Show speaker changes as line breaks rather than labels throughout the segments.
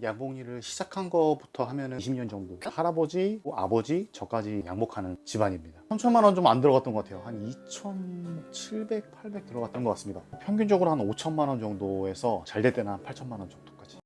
양복 일을 시작한 거부터 하면 20년 정도. 할아버지, 아버지, 저까지 양복하는 집안입니다. 3천만 원 좀 안 들어갔던 것 같아요. 한 2,700, 800 들어갔던 것 같습니다. 평균적으로 한 5천만 원 정도에서 잘 될 때는 한 8천만 원 정도까지.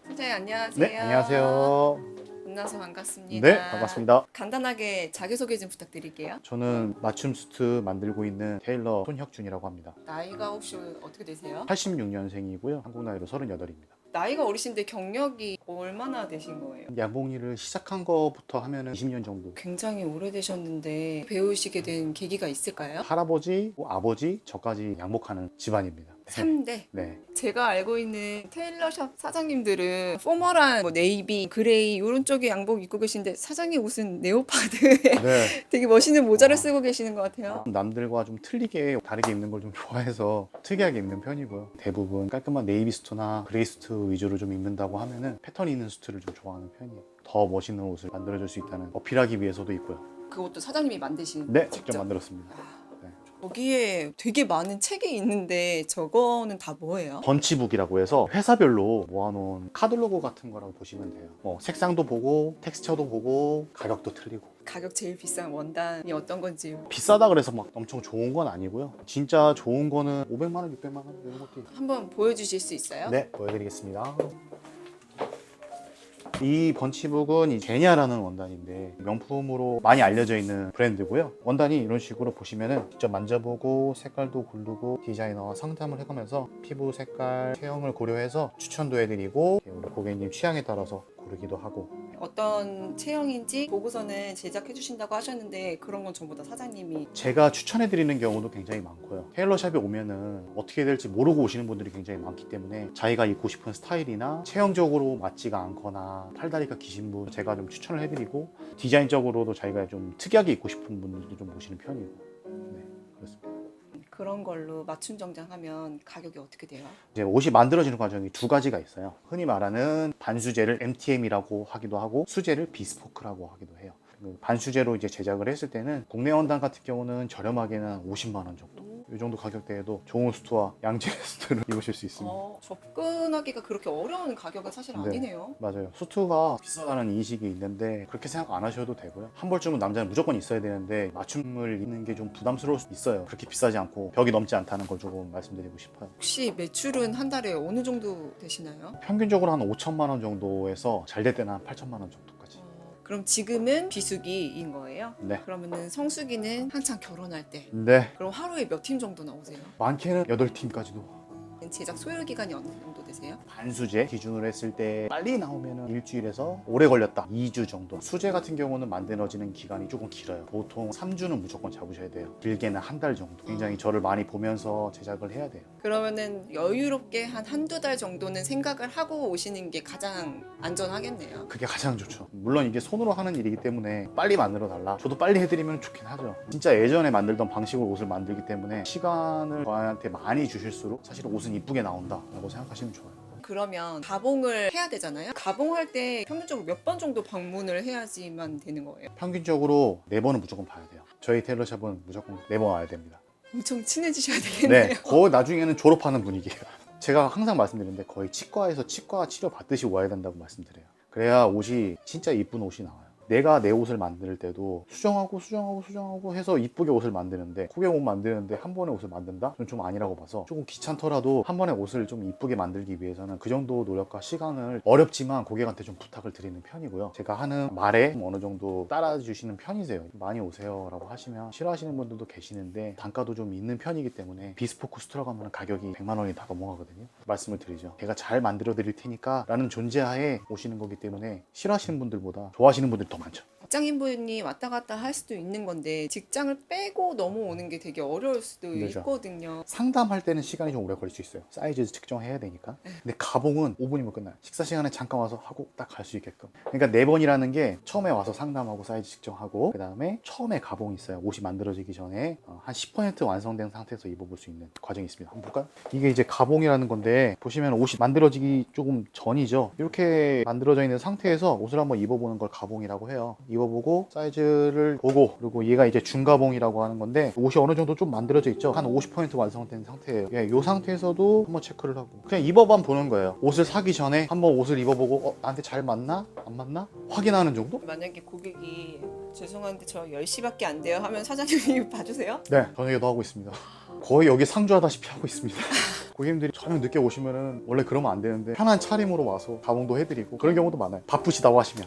선생님 안녕하세요.
네, 안녕하세요.
만나서 반갑습니다.
네, 반갑습니다.
간단하게 자기소개 좀 부탁드릴게요.
저는 맞춤 수트 만들고 있는 테일러 손혁준이라고 합니다.
나이가 혹시 어떻게 되세요?
86년생이고요. 한국 나이로 38입니다.
나이가 어리신데 경력이 얼마나 되신 거예요?
양복 일을 시작한 거부터 하면 20년 정도.
굉장히 오래되셨는데 배우시게 된 계기가 있을까요?
할아버지, 아버지, 저까지 양복하는 집안입니다.
3대.
네.
제가 알고 있는 테일러샵 사장님들은 포멀한 뭐 네이비, 그레이 이런 쪽의 양복 입고 계신데 사장님 옷은 네오파드에
네.
되게 멋있는 모자를
아.
쓰고 계시는 것 같아요.
남들과 좀 틀리게 다르게 입는 걸 좀 좋아해서 특이하게 입는 편이고요. 대부분 깔끔한 네이비 수트나 그레이 수트 위주로 좀 입는다고 하면은 패턴 있는 수트를 좀 좋아하는 편이에요. 더 멋있는 옷을 만들어줄 수 있다는 어필하기 위해서도 있고요.
그것도 사장님이 만드신
네, 직접 만들었습니다.
아,
네.
거기에 되게 많은 책이 있는데 저거는 다 뭐예요?
번치북이라고 해서 회사별로 모아놓은 카탈로그 같은 거라고 보시면 돼요. 뭐 색상도 보고 텍스처도 보고 가격도 틀리고.
가격 제일 비싼 원단이 어떤 건지
비싸다 그래서 막 엄청 좋은 건 아니고요. 진짜 좋은 거는 500만 원, 600만 원 이런 것도 있고.
한번 보여주실 수 있어요?
네, 보여드리겠습니다. 이 번치북은 이 제니아라는 원단인데 명품으로 많이 알려져 있는 브랜드고요. 원단이 이런 식으로 보시면은 직접 만져보고 색깔도 고르고 디자이너와 상담을 해가면서 피부 색깔, 체형을 고려해서 추천도 해드리고 우리 고객님 취향에 따라서 고르기도 하고.
어떤 체형인지 보고서는 제작해 주신다고 하셨는데 그런 건 전부 다 사장님이
제가 추천해드리는 경우도 굉장히 많고요. 테일러샵에 오면은 어떻게 될지 모르고 오시는 분들이 굉장히 많기 때문에 자기가 입고 싶은 스타일이나 체형적으로 맞지가 않거나 팔다리가 기신 분 제가 좀 추천을 해드리고 디자인적으로도 자기가 좀 특이하게 입고 싶은 분들도 좀 오시는 편이고. 네, 그렇습니다.
그런 걸로 맞춤 정장하면 가격이 어떻게 돼요?
이제 옷이 만들어지는 과정이 두 가지가 있어요. 흔히 말하는 반수제를 MTM이라고 하기도 하고 수제를 비스포크라고 하기도 해요. 반수제로 이제 제작을 했을 때는 국내 원단 같은 경우는 저렴하게는 50만 원 정도. 이 정도 가격대에도 좋은 수트와 양질 수트를 입으실 수 있습니다.
접근하기가 그렇게 어려운 가격은 사실
네.
아니네요.
맞아요. 수트가 비싸다는 인식이 있는데 그렇게 생각 안 하셔도 되고요. 한 벌쯤은 남자는 무조건 있어야 되는데 맞춤을 입는 게 좀 부담스러울 수 있어요. 그렇게 비싸지 않고 벽이 넘지 않다는 걸 조금 말씀드리고 싶어요.
혹시 매출은 한 달에 어느 정도 되시나요?
평균적으로 한 5천만 원 정도에서 잘 될 때는 한 8천만 원 정도까지.
그럼 지금은 비수기인 거예요?
네.
그러면은 성수기는 한창 결혼할 때.
네.
그럼 하루에 몇 팀 정도 나오세요?
많게는 8팀까지도.
제작 소요 기간이 어느 정도 되세요?
반수제 기준으로 했을 때 빨리 나오면 일주일에서 오래 걸렸다 2주 정도. 수제 같은 경우는 만들어지는 기간이 조금 길어요. 보통 3주는 무조건 잡으셔야 돼요. 길게는 한 달 정도. 굉장히 저를 많이 보면서 제작을 해야 돼요.
그러면은 여유롭게 한 한두 달 정도는 생각을 하고 오시는 게 가장 안전하겠네요.
그게 가장 좋죠. 물론 이게 손으로 하는 일이기 때문에 빨리 만들어 달라. 저도 빨리 해드리면 좋긴 하죠. 진짜 예전에 만들던 방식으로 옷을 만들기 때문에 시간을 저한테 많이 주실수록 사실 옷은 이쁘게 나온다라고 생각하시면 좋아요.
그러면 가봉을 해야 되잖아요. 가봉할 때 평균적으로 몇 번 정도 방문을 해야지만 되는 거예요?
평균적으로 4번은 무조건 봐야 돼요. 저희 테일러샵은 무조건 4번 와야 됩니다.
엄청 친해지셔야 되겠네요.
네, 거의 나중에는 졸업하는 분위기예요. 제가 항상 말씀드리는데 거의 치과에서 치과 치료 받듯이 와야 된다고 말씀드려요. 그래야 옷이 진짜 이쁜 옷이 나와요. 내가 내 옷을 만들 때도 수정하고 해서 이쁘게 옷을 만드는데 고객 옷 만드는데 한 번에 옷을 만든다? 저는 좀 아니라고 봐서 조금 귀찮더라도 한 번에 옷을 좀 이쁘게 만들기 위해서는 그 정도 노력과 시간을 어렵지만 고객한테 좀 부탁을 드리는 편이고요. 제가 하는 말에 어느 정도 따라주시는 편이세요. 많이 오세요 라고 하시면 싫어하시는 분들도 계시는데 단가도 좀 있는 편이기 때문에 비스포크 수트라고 하면 가격이 100만 원이 다 넘어가거든요. 말씀을 드리죠. 제가 잘 만들어 드릴 테니까 라는 존재하에 오시는 거기 때문에 싫어하시는 분들보다 좋아하시는 분들이 더 많죠.
직장인분이 왔다 갔다 할 수도 있는 건데 직장을 빼고 넘어오는 게 되게 어려울 수도
그렇죠.
있거든요.
상담할 때는 시간이 좀 오래 걸릴 수 있어요. 사이즈 측정해야 되니까. 근데 가봉은 5분이면 끝나요. 식사 시간에 잠깐 와서 하고 딱 갈 수 있게끔. 그러니까 4번이라는 게 처음에 와서 상담하고 사이즈 측정하고 그 다음에 처음에 가봉이 있어요. 옷이 만들어지기 전에 한 10% 완성된 상태에서 입어볼 수 있는 과정이 있습니다. 한번 볼까요? 이게 이제 가봉이라는 건데 보시면 옷이 만들어지기 조금 전이죠. 이렇게 만들어져 있는 상태에서 옷을 한번 입어보는 걸 가봉이라고 해요. 입어보고 사이즈를 보고 그리고 얘가 이제 중가봉이라고 하는 건데 옷이 어느 정도 좀 만들어져 있죠. 한 50% 완성된 상태예요. 예, 이 상태에서도 한번 체크를 하고 그냥 입어만 보는 거예요. 옷을 사기 전에 한번 옷을 입어보고 나한테 잘 맞나? 안 맞나? 확인하는 정도?
만약에 고객이 죄송한데 저 10시밖에 안 돼요 하면 사장님이 봐주세요?
네, 저녁에도 하고 있습니다. 거의 여기 상주하다시피 하고 있습니다. 고객님들이 저녁 늦게 오시면은 원래 그러면 안 되는데 편한 차림으로 와서 가봉도 해드리고 그런 경우도 많아요. 바쁘시다고 하시면.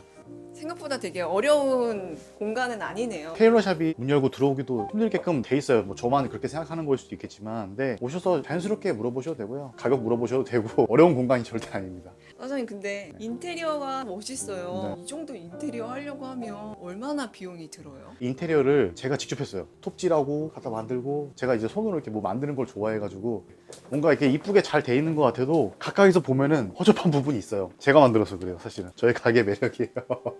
생각보다 되게 어려운 공간은 아니네요.
테일러샵이 문 열고 들어오기도 힘들게끔 돼 있어요. 뭐 저만 그렇게 생각하는 걸 수도 있겠지만 근데 오셔서 자연스럽게 물어보셔도 되고요. 가격 물어보셔도 되고 어려운 공간이 절대 아닙니다.
사장님 근데 인테리어가 멋있어요.
네.
이 정도 인테리어 하려고 하면 얼마나 비용이 들어요?
인테리어를 제가 직접 했어요. 톱질하고 갖다 만들고 제가 이제 손으로 이렇게 뭐 만드는 걸 좋아해가지고 뭔가 이렇게 이쁘게 잘 돼 있는 것 같아도 가까이서 보면은 허접한 부분이 있어요. 제가 만들어서 그래요. 사실은 저희 가게 매력이에요.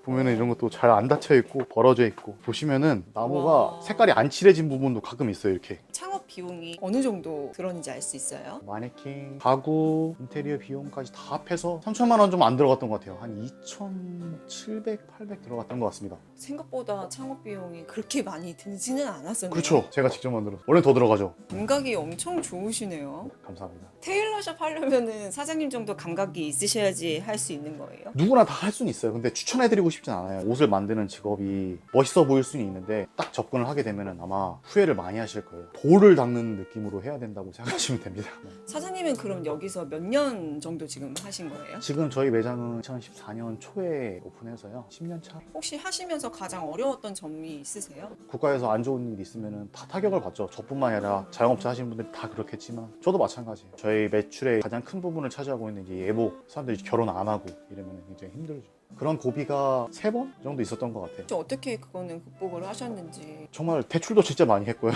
보면은 이런 것도 잘 안 닫혀 있고 벌어져 있고 보시면은 나무가
와.
색깔이 안 칠해진 부분도 가끔 있어요. 이렇게
창업 비용이 어느 정도 들었는지 알 수 있어요?
마네킹, 가구, 인테리어 비용까지 다 합해서 3천만 원 좀 안 들어갔던 것 같아요. 한 2,700, 800 들어갔던 것 같습니다.
생각보다 창업 비용이 그렇게 많이 들지는 않았었네요.
그렇죠. 제가 직접 만들어서 원래 더 들어가죠.
감각이 엄청 좋으시네요.
감사합니다.
테일러샵 하려면은 사장님 정도 감각이 있으셔야지 할 수 있는 거예요.
누구나 다 할 수는 있어요. 근데 추천해드리고 싶진 않아요. 옷을 만드는 직업이 멋있어 보일 수는 있는데 딱 접근을 하게 되면 아마 후회를 많이 하실 거예요. 돌을 닦는 느낌으로 해야 된다고 생각하시면 됩니다.
사장님은 그럼 여기서 몇 년 정도 지금 하신 거예요?
지금 저희 매장은 2014년 초에 오픈해서요. 10년 차.
혹시 하시면서 가장 어려웠던 점이 있으세요?
국가에서 안 좋은 일 있으면 다 타격을 받죠. 저뿐만 아니라 자영업자 하시는 분들이 다 그렇겠지만 저도 마찬가지예요. 저희 매출의 가장 큰 부분을 차지하고 있는 이제 예복. 사람들이 결혼 안 하고 이러면 굉장히 힘들죠. 그런 고비가 3번 정도 있었던 것 같아요.
혹시 어떻게 그거는 극복을 하셨는지.
정말 대출도 진짜 많이 했고요.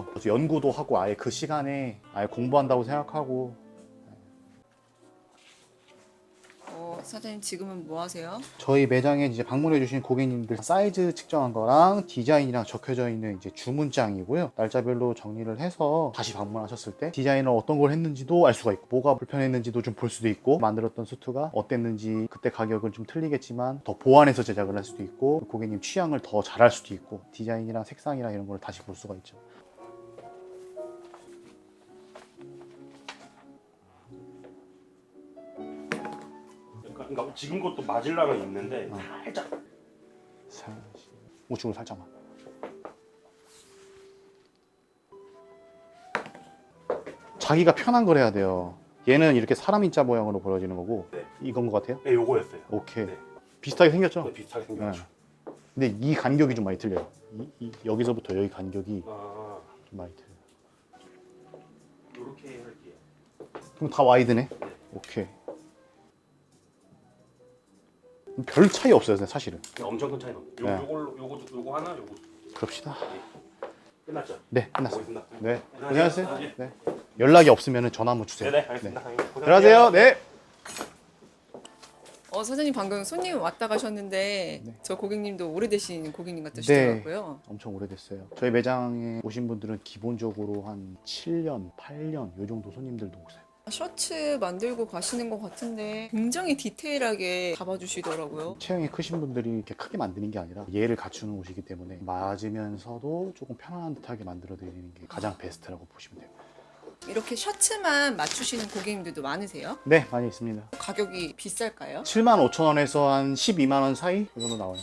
그래서 연구도 하고 아예 그 시간에 아예 공부한다고 생각하고.
사장님 지금은 뭐 하세요?
저희 매장에 이제 방문해 주신 고객님들 사이즈 측정한 거랑 디자인이랑 적혀져 있는 이제 주문장이고요. 날짜별로 정리를 해서 다시 방문하셨을 때 디자인을 어떤 걸 했는지도 알 수가 있고 뭐가 불편했는지도 좀 볼 수도 있고 만들었던 수트가 어땠는지 그때 가격은 좀 틀리겠지만 더 보완해서 제작을 할 수도 있고 고객님 취향을 더 잘할 수도 있고 디자인이랑 색상이랑 이런 걸 다시 볼 수가 있죠.
그러니까 지금 것도 맞으려면 있는데 살짝
우측으로 살짝만. 자기가 편한 걸 해야 돼요. 얘는 이렇게 사람 인자 모양으로 벌어지는 거고
네.
이건 것 같아요?
네, 요거였어요.
오케이.
네.
비슷하게 생겼죠?
네, 비슷하게 생겼죠.
근데 이 간격이 좀 많이 틀려요. 여기서부터 여기 간격이
아,
좀 많이 틀려요.
요렇게 할게요.
그럼 다 와이드네?
네.
오케이. 별 차이 없어요, 사실은.
엄청 큰 차이는 없어요.
네.
요거 하나, 요거
그럽시다.
끝났죠?
네, 끝났어요.
고맙습니다.
네,
안녕하세요.
고생하세요. 네. 연락이 없으면 전화 한번 주세요.
네네, 알겠습니다.
들어가세요. 네.
사장님 방금 손님 왔다 가셨는데
네.
저 고객님도 오래되신 고객님 같으시더라고요.
엄청 오래됐어요. 저희 매장에 오신 분들은 기본적으로 한 7년, 8년 요 정도 손님들도 오세요.
셔츠 만들고 가시는 것 같은데 굉장히 디테일하게 잡아주시더라고요.
체형이 크신 분들이 이렇게 크게 만드는 게 아니라 예를 갖추는 옷이기 때문에 맞으면서도 조금 편안한 듯하게 만들어 드리는 게 가장 베스트라고 보시면 돼요.
이렇게 셔츠만 맞추시는 고객님들도 많으세요?
네, 많이 있습니다.
가격이 비쌀까요?
75,000원에서 한 12만원 사이 그 정도 나와요.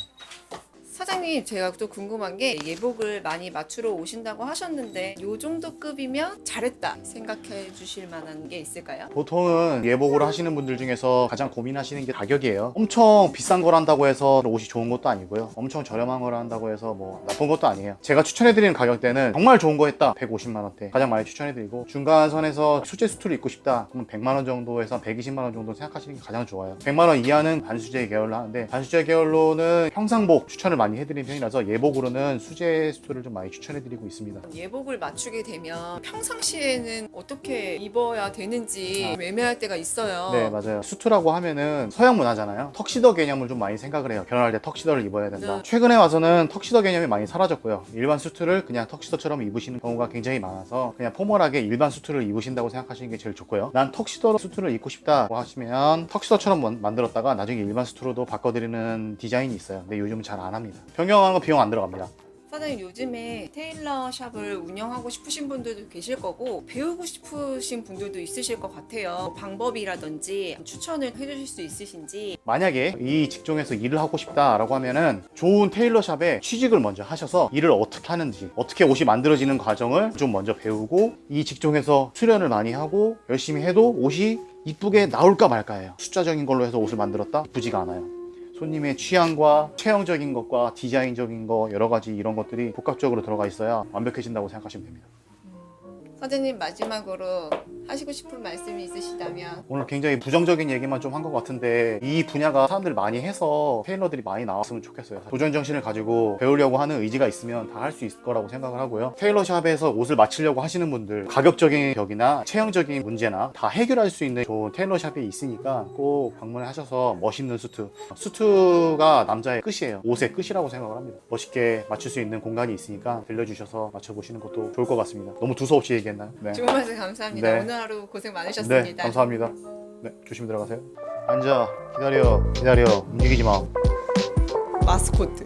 사장님 제가 또 궁금한 게 예복을 많이 맞추러 오신다고 하셨는데 이 정도 급이면 잘했다 생각해 주실 만한 게 있을까요?
보통은 예복으로 하시는 분들 중에서 가장 고민하시는 게 가격이에요. 엄청 비싼 걸 한다고 해서 옷이 좋은 것도 아니고요. 엄청 저렴한 걸 한다고 해서 뭐 나쁜 것도 아니에요. 제가 추천해드리는 가격대는 정말 좋은 거 했다 150만 원대 가장 많이 추천해드리고 중간선에서 수제 수트를 입고 싶다 그러면 100만 원 정도에서 120만 원 정도 생각하시는 게 가장 좋아요. 100만 원 이하는 반수제 계열로 하는데 반수제 계열로는 평상복 추천을 많이 많이 해드리는 편이라서 예복으로는 수제 수트를 좀 많이 추천해드리고 있습니다.
예복을 맞추게 되면 평상시에는 어떻게 입어야 되는지 애매할 때가 있어요.
네, 맞아요. 수트라고 하면은 서양 문화잖아요. 턱시도 개념을 좀 많이 생각을 해요. 결혼할 때 턱시도를 입어야 된다.
네.
최근에 와서는 턱시도 개념이 많이 사라졌고요. 일반 수트를 그냥 턱시도처럼 입으시는 경우가 굉장히 많아서 그냥 포멀하게 일반 수트를 입으신다고 생각하시는 게 제일 좋고요. 난 턱시도 수트를 입고 싶다고 하시면 턱시도처럼 만들었다가 나중에 일반 수트로도 바꿔드리는 디자인이 있어요. 근데 요즘은 잘 안 합니다. 변경하는 거 비용 안 들어갑니다.
사장님 요즘에 테일러 샵을 운영하고 싶으신 분들도 계실 거고 배우고 싶으신 분들도 있으실 것 같아요. 방법이라든지 추천을 해주실 수 있으신지.
만약에 이 직종에서 일을 하고 싶다라고 하면은 좋은 테일러샵에 취직을 먼저 하셔서 일을 어떻게 하는지, 어떻게 옷이 만들어지는 과정을 좀 먼저 배우고 이 직종에서 수련을 많이 하고 열심히 해도 옷이 이쁘게 나올까 말까예요. 숫자적인 걸로 해서 옷을 만들었다? 이쁘지가 않아요. 손님의 취향과 체형적인 것과 디자인적인 거 여러 가지 이런 것들이 복합적으로 들어가 있어야 완벽해진다고 생각하시면 됩니다.
사장님 마지막으로 하시고 싶은 말씀이 있으시다면.
오늘 굉장히 부정적인 얘기만 좀 한 것 같은데 이 분야가 사람들 많이 해서 테일러들이 많이 나왔으면 좋겠어요. 도전 정신을 가지고 배우려고 하는 의지가 있으면 다 할 수 있을 거라고 생각을 하고요. 테일러샵에서 옷을 맞추려고 하시는 분들 가격적인 격이나 체형적인 문제나 다 해결할 수 있는 좋은 테일러샵이 있으니까 꼭 방문하셔서 멋있는 수트가 남자의 끝이에요. 옷의 끝이라고 생각을 합니다. 멋있게 맞출 수 있는 공간이 있으니까 들려주셔서 맞춰보시는 것도 좋을 것 같습니다. 너무 두서없이 얘기했나요? 네.
좋은 말씀 감사합니다.
네.
오늘 하루 고생 많으셨습니다.
네, 감사합니다. 네, 조심히 들어가세요. 앉아, 기다려, 움직이지 마.
마스코트.